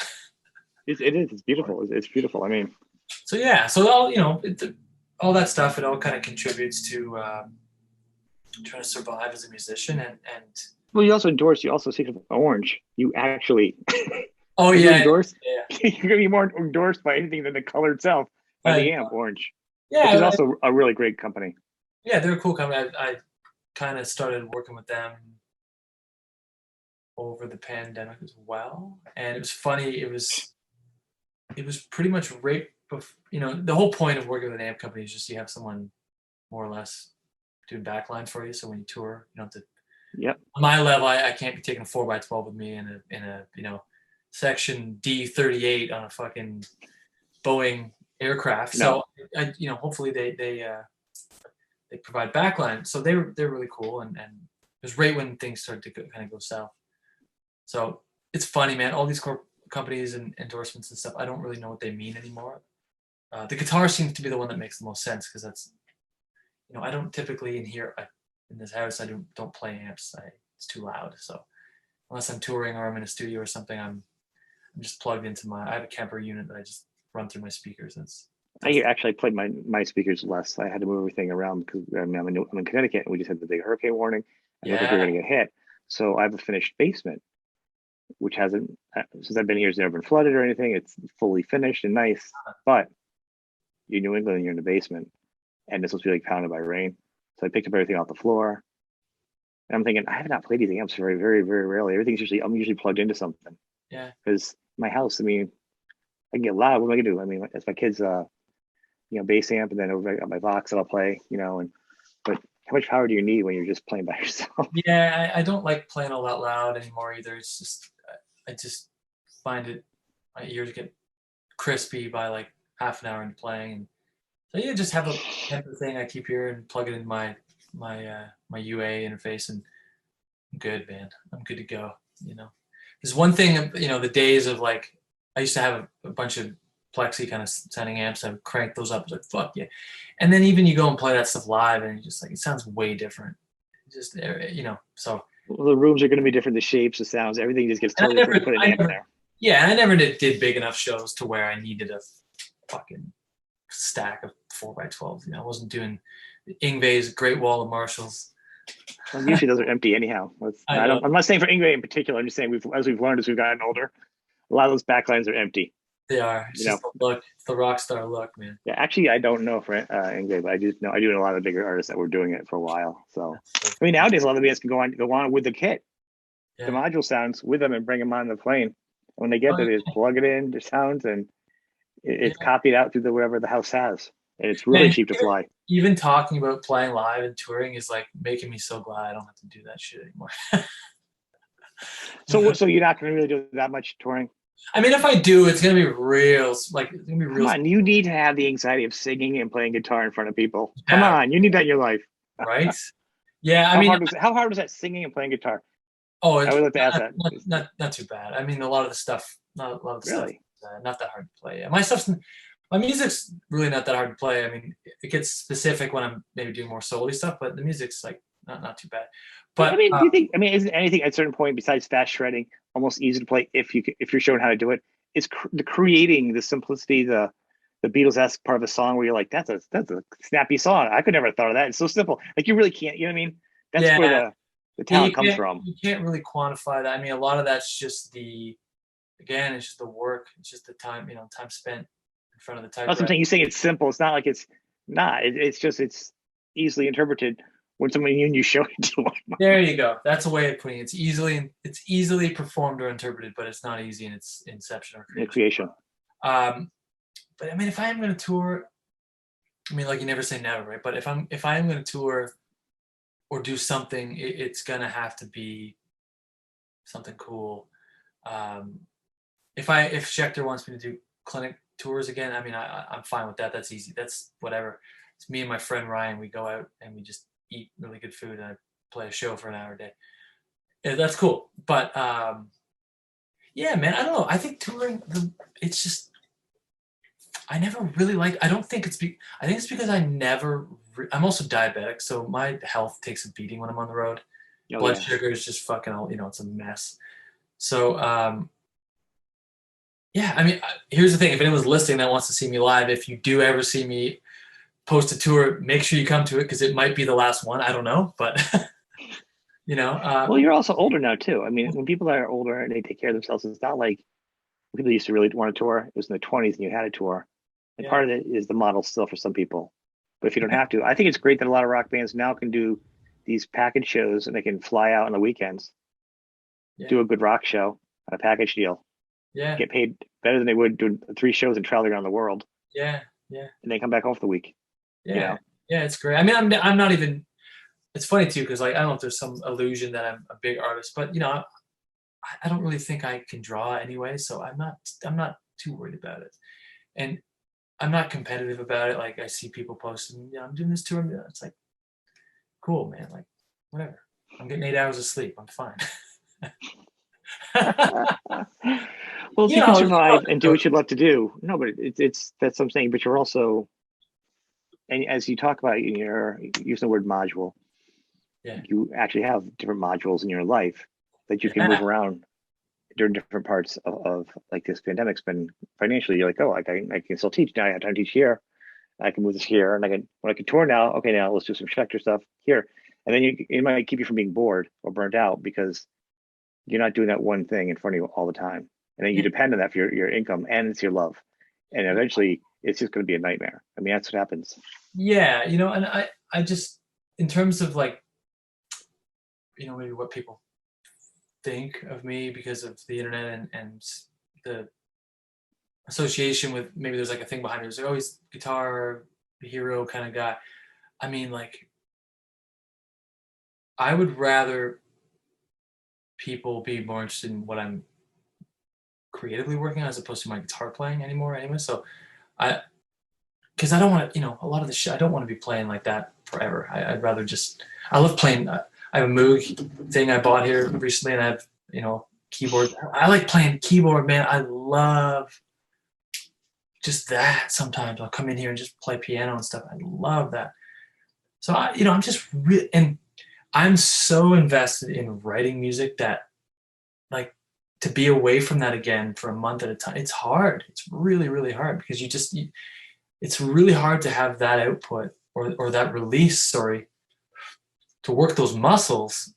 It is. It's beautiful. It's beautiful. I mean, so yeah. So all all that stuff. It all kind of contributes to trying to survive as a musician and. Well, you also endorse. You also see Orange. You actually. Oh yeah. Endorse. Yeah. You're gonna be more endorsed by anything than the color itself. By the amp, Orange. Yeah. Which is also a really great company. Yeah, they're a cool company. I kind of started working with them over the pandemic as well, and it was funny. It was pretty much right before, the whole point of working with an amp company is just you have someone more or less doing backline for you. So when you tour, you don't have to. Yep. On my level, I can't be taking a 4x12 with me in a section D38 on a fucking Boeing aircraft. No. So hopefully they provide backline. So they're really cool, and it was right when things started to kind of go south. So it's funny, man. All these companies and endorsements and stuff, I don't really know what they mean anymore. The guitar seems to be the one that makes the most sense because that's, I don't typically in this house, I don't play amps. It's too loud. So unless I'm touring or I'm in a studio or something, I'm just plugged into I have a Kemper unit that I just run through my speakers. I actually played my speakers less. I had to move everything around because I'm in Connecticut and we just had the big hurricane warning. I think we're going to get hit. So I have a finished basement, which hasn't, since I've been here, it's never been flooded or anything. It's fully finished and nice. But you're in New England and you're in the basement, and it's supposed to be like pounded by rain. So I picked up everything off the floor. And I'm thinking, I have not played these amps very, very, very rarely. I'm usually plugged into something. Yeah. Because my house, I mean, I can get loud. What am I gonna do? I mean, it's my kids' bass amp, and then over I got my Vox that I'll play, but how much power do you need when you're just playing by yourself? Yeah, I don't like playing all that loud anymore either. It's just, I just find my ears get crispy by like half an hour into playing. And so yeah, just have a Kemper thing I keep here and plug it in my UA interface, and I'm good, man. I'm good to go. There's one thing, the days of like, I used to have a bunch of plexi kind of sounding amps. I would crank those up, like fuck yeah. And then even you go and play that stuff live, and you just like, it sounds way different. Just so. Well, the rooms are going to be different. The shapes, the sounds, everything just gets totally different. Put an amp in there. Yeah, I never did big enough shows to where I needed a fucking stack of 4x12. I wasn't doing Yngwie's Great Wall of Marshalls. Well, usually those are empty anyhow. I'm not saying for Yngwie in particular. I'm just saying as we've learned as we've gotten older, a lot of those backlines are empty. They are. It's just the look. It's the rock star look, man. Yeah, actually, I don't know for Yngwie, but I just know I do know a lot of bigger artists that were doing it for a while. So, I mean, nowadays a lot of the bands can go on with the kit, the module sounds with them, and bring them on the plane. When they get there, they just plug it in, the sounds, and it's copied out through whatever the house has, and it's really cheap to fly. Even talking about playing live and touring is like making me so glad I don't have to do that shit anymore. So you're not going to really do that much touring? I mean, if I do, it's gonna be real. Like, it's gonna be real. Come on, you need to have the anxiety of singing and playing guitar in front of people. Come on, you need that in your life, right? Yeah, I mean, how hard was that singing and playing guitar? Oh, I would like to ask that. Not too bad. I mean, a lot of the stuff, not really? stuff, not that hard to play. My music's really not that hard to play. I mean, it gets specific when I'm maybe doing more solo stuff, but the music's like not too bad. I But mean, do you think? I mean, isn't anything at a certain point besides fast shredding almost easy to play if you're shown how to do it? Is the creating the simplicity, the Beatles-esque part of a song where you're like, that's a snappy song. I could never have thought of that. It's so simple. Like you really can't. You know what I mean? That's where yeah, the yeah, talent comes from. you can't really quantify that. I mean, a lot of that's just again, it's just the work. It's just the time, time spent in front of the That's what I'm typewriter. saying. You saying it's simple. It's not like it's not. It's just it's easily interpreted when someone you show it to them. There you go. That's a way of putting it. It's easily performed or interpreted, but it's not easy in its inception or The creation. creation. But I mean, if I am going to tour, I mean, like you never say never, right? But if I am going to tour or do something, it's going to have to be something cool. If Schecter wants me to do clinic tours again, I mean, I'm fine with that. That's easy. That's whatever. It's me and my friend Ryan. We go out and we just eat really good food, and I play a show for an hour a day. Yeah, that's cool. But yeah, man, I don't know. I think touring, it's just I never really like. I don't think I think it's because I never. I'm also diabetic, so my health takes a beating when I'm on the road. Oh, Blood yeah. sugar is just fucking all. It's a mess. So yeah, I mean, here's the thing: if anyone's listening that wants to see me live, if you do ever see me post a tour, make sure you come to it because it might be the last one. I don't know, but Well, you're also older now too. I mean, when people are older and they take care of themselves, it's not like people used to really want to tour. It was in the 20s and you had a tour. And yeah, part of it is the model still for some people. But if you don't have to, I think it's great that a lot of rock bands now can do these package shows and they can fly out on the weekends, yeah, do a good rock show on a package deal, yeah, get paid better than they would doing 3 shows and traveling around the world, yeah, yeah, and then come back home for the week. You yeah, know, yeah. It's great. I mean, I'm not even. It's funny too because like I don't know if there's some illusion that I'm a big artist, but I don't really think I can draw anyway, so I'm not too worried about it, and I'm not competitive about it. Like I see people posting, I'm doing this tour. It's like, cool, man. Like, whatever. I'm getting 8 hours of sleep. I'm fine. well, if you you can know, survive and do what you love to do, no, but it's that's what I'm saying. But you're also, and as you talk about, you're using the word module. yeah, You actually have different modules in your life that you can yeah, move around during different parts of like this pandemic's been financially. You're like, oh, I can still teach now. I have time to teach here. I can move this here, and when I can tour now. Okay, now let's do some Schecter stuff here, and then it might keep you from being bored or burnt out because you're not doing that one thing in front of you all the time, and then you yeah, depend on that for your income and it's your love, and eventually it's just going to be a nightmare. I mean, that's what happens. yeah. And I just, in terms of like, maybe what people think of me because of the internet and the association with maybe there's like a thing behind it. It's like, oh, he's guitar hero kind of guy. I mean, like, I would rather people be more interested in what I'm creatively working on as opposed to my guitar playing anymore anyway. So I, because I don't want to, a lot of the shit, I don't want to be playing like that forever. I'd rather just, I love playing. I have a Moog thing I bought here recently and I have, keyboard. I like playing keyboard, man. I love just that sometimes. I'll come in here and just play piano and stuff. I love that. So I'm just really, and I'm so invested in writing music that like to be away from that again for a month at a time, it's hard. It's really, really hard because it's really hard to have that output or that release, sorry, to work those muscles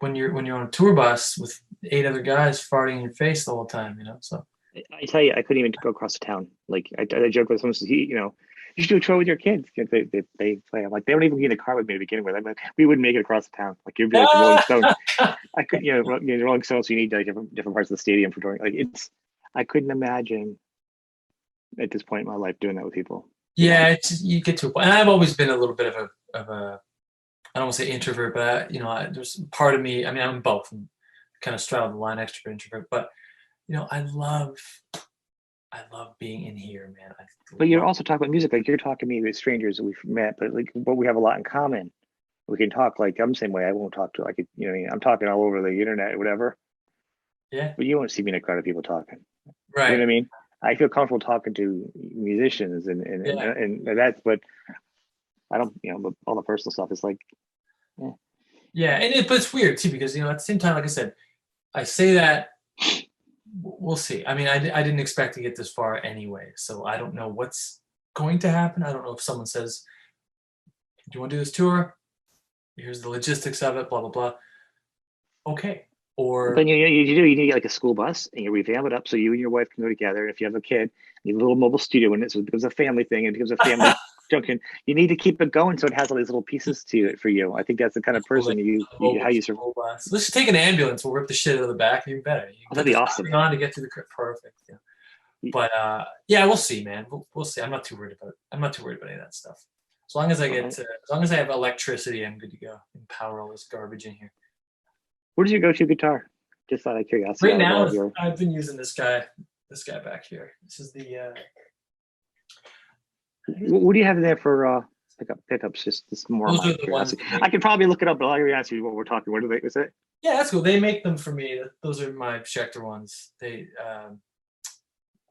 when you're on a tour bus with 8 other guys farting in your face the whole time, So I tell you, I couldn't even go across the town. Like I joke with someone says, you should do a tour with your kids. They play. I'm like, they don't even get in the car with me to begin with. I'm like, we wouldn't make it across the town. Like you'd be like the Rolling Stones. I could, the Rolling Stones. You need like different parts of the stadium for touring. Like I couldn't imagine at this point in my life doing that with people. yeah, you get to a point. And I've always been a little bit of a I don't want to say introvert, but there's part of me. I mean, I'm both. I'm kind of straddle the line, extrovert, introvert. But I love being in here, man. But you're also talking about music. Like you're talking to me with strangers that we've met, but we have a lot in common. We can talk like I'm the same way. I won't talk to like what I mean. I'm talking all over the internet or whatever. Yeah. But you won't see me in a crowd of people talking. Right. You know what I mean? I feel comfortable talking to musicians and that's, but I don't, but all the personal stuff is like, yeah. Yeah, but it's weird too because at the same time, like I said, I say that we'll see. I mean, I didn't expect to get this far anyway, so I don't know what's going to happen. I don't know if someone says, "Do you want to do this tour? Here's the logistics of it." Blah blah blah. Okay, or Then you need like a school bus and you revamp it up so you and your wife can go together. And if you have a kid, you need a little mobile studio in it, so it becomes a family thing and it becomes a family junction. You need to keep it going so it has all these little pieces to it for you. I think that's the kind of person how you survive. Let's just take an ambulance. We'll rip the shit out of the back. Even better. You Oh, put that'd be the awesome. on to get through the perfect. Yeah. But yeah, we'll see, man. We'll see. I'm not too worried about it. I'm not too worried about any of that stuff. As long as as long as I have electricity, I'm good to go and power all this garbage in here. Where did you go to guitar? Just out of curiosity. Right now, I've been using this guy back here. This is the. What do you have there for pickups? Just more of my curiosity. I could probably look it up, but I'll ask you what we're talking. What do they? Is it? Yeah, that's cool. They make them for me. Those are my Schecter ones. They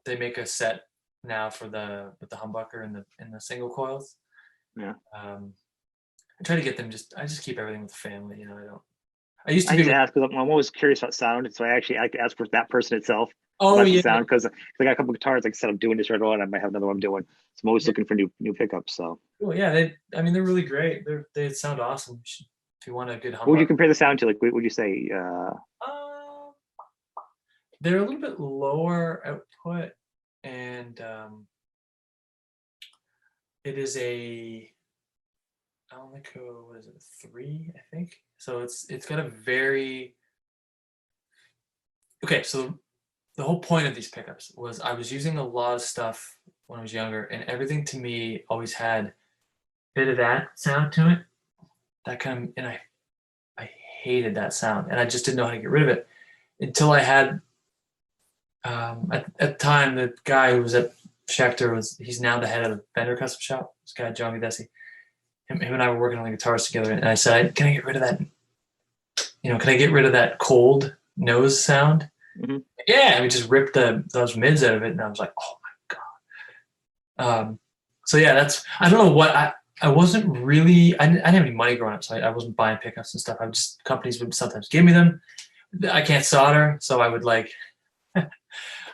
make a set now with the humbucker and the single coils. Yeah. I try to get them. I just keep everything with the family. I used to ask because I'm always curious about sound, so I could ask for that person itself. Oh yeah, sound because I got a couple of guitars. Like I said, I'm doing this right on. I might have another one I'm doing. So I'm always looking for new pickups. So. Well, yeah, they're really great. They sound awesome. If you want a good humbucker. What would you compare the sound to? Like, what would you say? They're a little bit lower output, and it is a Alnico. What is it? 3, I think. So it's got a very okay. So the whole point of these pickups was I was using a lot of stuff when I was younger, and everything to me always had a bit of that sound to it. That kind of, and I hated that sound, and I just didn't know how to get rid of it until I had. At the time, the guy who was at Schecter he's now the head of the Fender Custom Shop. This guy, John Videsi. Him and I were working on the guitars together, and I said, "Can I get rid of that? Can I get rid of that cold nose sound?" Mm-hmm. Yeah, and we just ripped those mids out of it, and I was like, "Oh my god!" So yeah, I don't know what I wasn't really. I didn't have any money growing up, so I wasn't buying pickups and stuff. Companies would sometimes give me them. I can't solder, so I would like.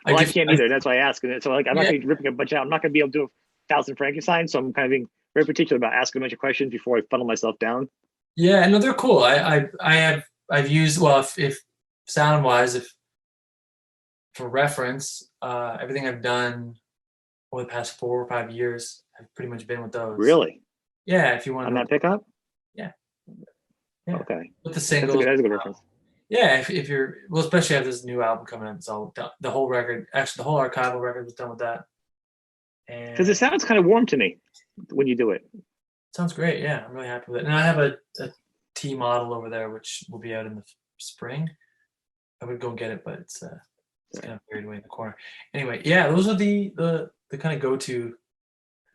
I can't either. That's why I ask. So like, I'm not going to be ripping a bunch out. I'm not going to be able to do 1,000 Frankenstein. So I'm kind of being very particular about asking a bunch of questions before I funnel myself down. Yeah, no, they're cool. I've used if sound wise, if for reference, everything I've done over the past 4 or 5 years have pretty much been with those. Really? Yeah, if you want on that pickup. Yeah. Okay. With the singles. That's a good reference. Yeah, if you're especially have this new album coming out, so the whole record, actually the whole archival record was done with that. Because it sounds kind of warm to me when you do it. Sounds great. Yeah, I'm really happy with it. And I have a T model over there, which will be out in the spring. I would go get it, but it's kind of buried away in the corner. Anyway, yeah, those are the kind of go-to.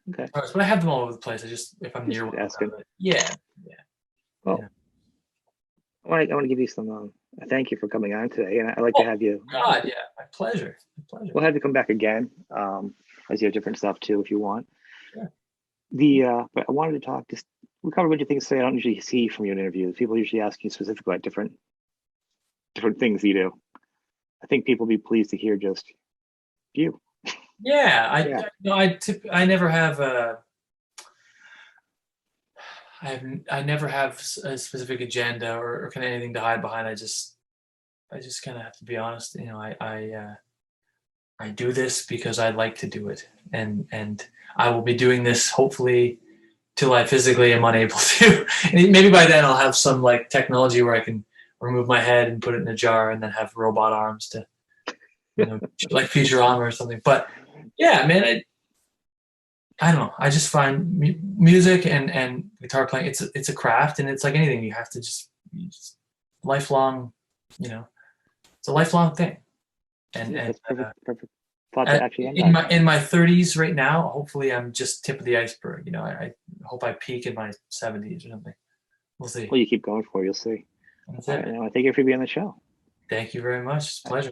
Okay. But I have them all over the place. If I'm near one. Asking. Yeah. Well, yeah. I want to give you some thank you for coming on today, and I'd like to have you. God, yeah, my pleasure. We'll have you come back again, as you have different stuff too, if you want. Sure. But I wanted to talk. We covered a bunch of things today I don't usually see from you in interviews. People usually ask you specifically about different things you do. I think people will be pleased to hear just you. Yeah, I never have I never have a specific agenda or kind of anything to hide behind. I just kind of have to be honest. I do this because I like to do it, and I will be doing this hopefully till I physically am unable to. And maybe by then I'll have some like technology where I can remove my head and put it in a jar and then have robot arms to, like Futurama or something. But yeah, man, I don't know. I just find music and guitar playing. It's a craft, and it's like anything. You have to just lifelong. It's a lifelong thing. And that's perfect. Thought to actually end in my 30s right now. Hopefully, I'm just tip of the iceberg. I hope I peak in my 70s or something. We'll see. Well, you keep going for it. You'll see. That's it. I thank you for being on the show. Thank you very much. It's a pleasure.